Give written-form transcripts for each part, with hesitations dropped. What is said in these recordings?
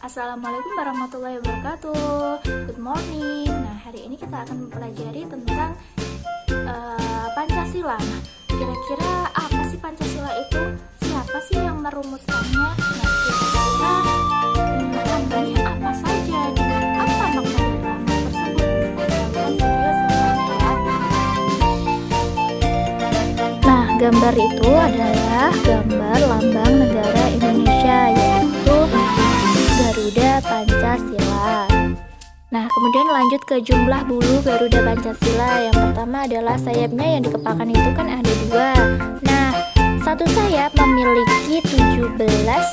Assalamualaikum warahmatullahi wabarakatuh. Good morning. Nah, hari ini kita akan mempelajari tentang Pancasila. Nah, kira-kira apa sih Pancasila itu? Siapa sih yang merumuskannya? Nah, kira-kira lambangnya apa saja dan apa makna dari lambang tersebut? Tonton video selanjutnya ya. Nah, gambar itu adalah gambar lambang negara Indonesia, yaitu Garuda Pancasila. Nah, kemudian lanjut ke jumlah bulu Garuda Pancasila. Yang pertama adalah sayapnya yang dikepakan itu kan ada 2. Nah, satu sayap memiliki 17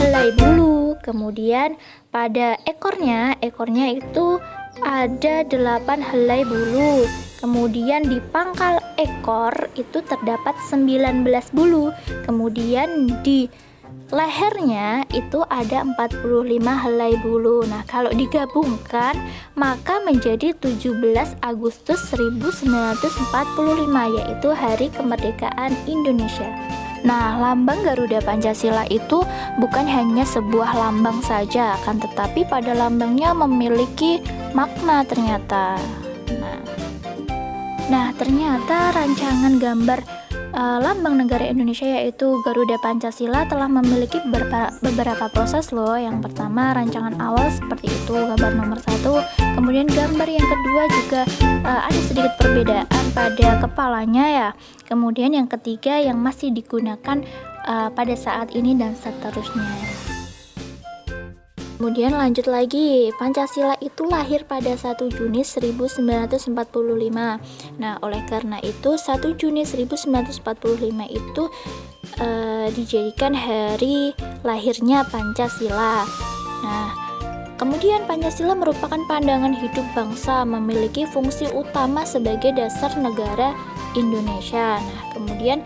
helai bulu. Kemudian pada ekornya itu ada 8 helai bulu. Kemudian di pangkal ekor itu terdapat 19 bulu. Kemudian di lehernya itu ada 45 helai bulu. Nah, kalau digabungkan maka menjadi 17 Agustus 1945, yaitu Hari Kemerdekaan Indonesia. Nah, lambang Garuda Pancasila itu bukan hanya sebuah lambang saja, akan tetapi pada lambangnya memiliki makna ternyata. Nah, ternyata rancangan gambar lambang negara Indonesia yaitu Garuda Pancasila telah memiliki beberapa proses loh. Yang pertama, rancangan awal seperti itu, gambar nomor 1. Kemudian gambar yang kedua juga ada sedikit perbedaan pada kepalanya ya. Kemudian yang ketiga yang masih digunakan pada saat ini dan seterusnya. Kemudian lanjut lagi, Pancasila itu lahir pada 1 Juni 1945. Nah, oleh karena itu 1 Juni 1945 itu dijadikan hari lahirnya Pancasila. Nah, kemudian Pancasila merupakan pandangan hidup bangsa, memiliki fungsi utama sebagai dasar negara Indonesia. Nah, kemudian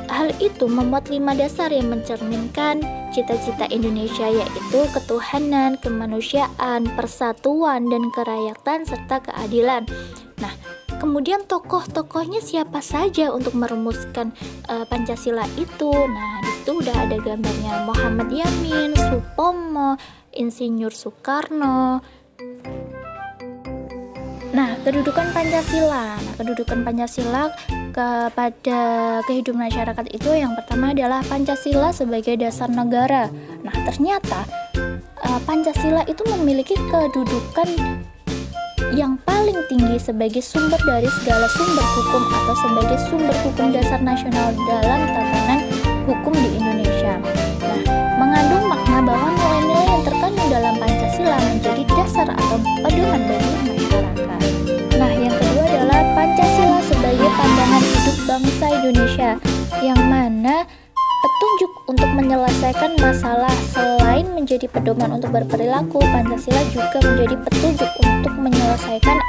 hal itu memuat 5 dasar yang mencerminkan cita-cita Indonesia, yaitu ketuhanan, kemanusiaan, persatuan, dan kerakyatan, serta keadilan. Nah, kemudian tokoh-tokohnya siapa saja untuk merumuskan Pancasila itu? Nah, di situ udah ada gambarnya Muhammad Yamin, Supomo, Insinyur Soekarno. Nah, kedudukan Pancasila. Kedudukan Pancasila kepada kehidupan masyarakat itu yang pertama adalah Pancasila sebagai dasar negara. Nah, ternyata Pancasila itu memiliki kedudukan yang paling tinggi sebagai sumber dari segala sumber hukum atau sebagai sumber hukum dasar nasional dalam tatanan hukum di Indonesia. Nah, mengandung makna bahwa nilai-nilai yang terkandung dalam Pancasila menjadi dasar atau pedoman bagi masyarakat. Nah, yang kedua adalah Pancasila sebagai pandangan hidup bangsa Indonesia, yang mana petunjuk untuk menyelesaikan masalah. Selain menjadi pedoman untuk berperilaku, Pancasila juga menjadi petunjuk untuk menyelesaikan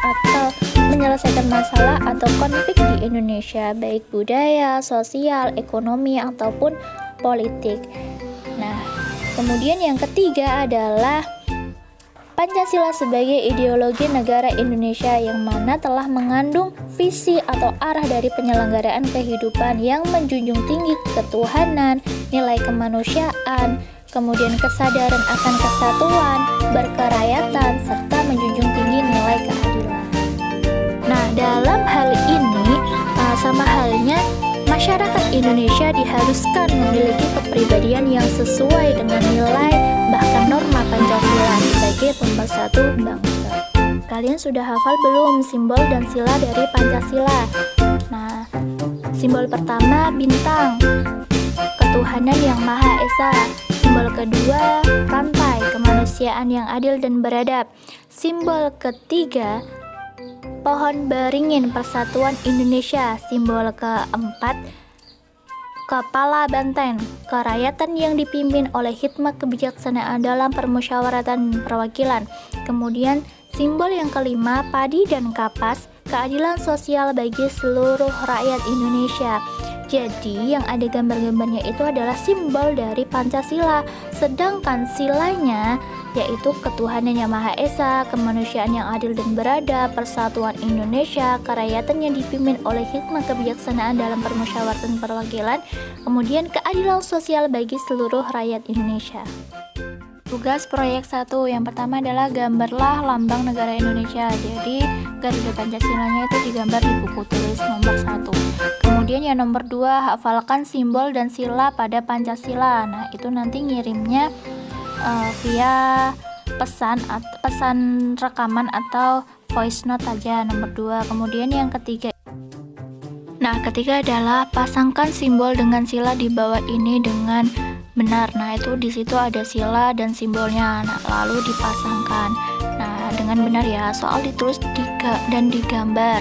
masalah atau konflik di Indonesia, baik budaya, sosial, ekonomi, ataupun politik. Nah, kemudian yang ketiga adalah Pancasila sebagai ideologi negara Indonesia, yang mana telah mengandung visi atau arah dari penyelenggaraan kehidupan yang menjunjung tinggi ketuhanan, nilai kemanusiaan, kemudian kesadaran akan kesatuan, berkerakyatan, serta menjunjung tinggi nilai keadilan. Nah, dalam hal ini sama halnya masyarakat Indonesia diharuskan memiliki kepribadian yang sesuai dengan nilai bahkan norma Pancasila sebagai pemersatu bangsa. Kalian sudah hafal belum simbol dan sila dari Pancasila? Nah, simbol pertama bintang, ketuhanan yang Maha Esa. Simbol kedua rantai, kemanusiaan yang adil dan beradab. Simbol ketiga pohon beringin, persatuan Indonesia. Simbol keempat kepala banteng, kerakyatan yang dipimpin oleh hikmat kebijaksanaan dalam permusyawaratan perwakilan. Kemudian simbol yang kelima padi dan kapas, keadilan sosial bagi seluruh rakyat Indonesia. Jadi yang ada gambar-gambarnya itu adalah simbol dari Pancasila. Sedangkan silanya yaitu ketuhanan yang Maha Esa, kemanusiaan yang adil dan beradab, persatuan Indonesia, kerakyatan yang dipimpin oleh hikmah kebijaksanaan dalam permusyawaratan perwakilan, kemudian keadilan sosial bagi seluruh rakyat Indonesia. Tugas proyek 1 yang pertama adalah gambarlah lambang negara Indonesia. Jadi garis Pancasilanya itu digambar di buku tulis nomor 1. Kemudian yang nomor 2, hafalkan simbol dan sila pada Pancasila. Nah, itu nanti ngirimnya via pesan rekaman atau voice note aja, nomor 2. Kemudian yang ketiga adalah pasangkan simbol dengan sila di bawah ini dengan benar. Nah, itu di situ ada sila dan simbolnya. Nah, lalu dipasangkan. Nah, dengan benar ya, soal ditulis dan digambar.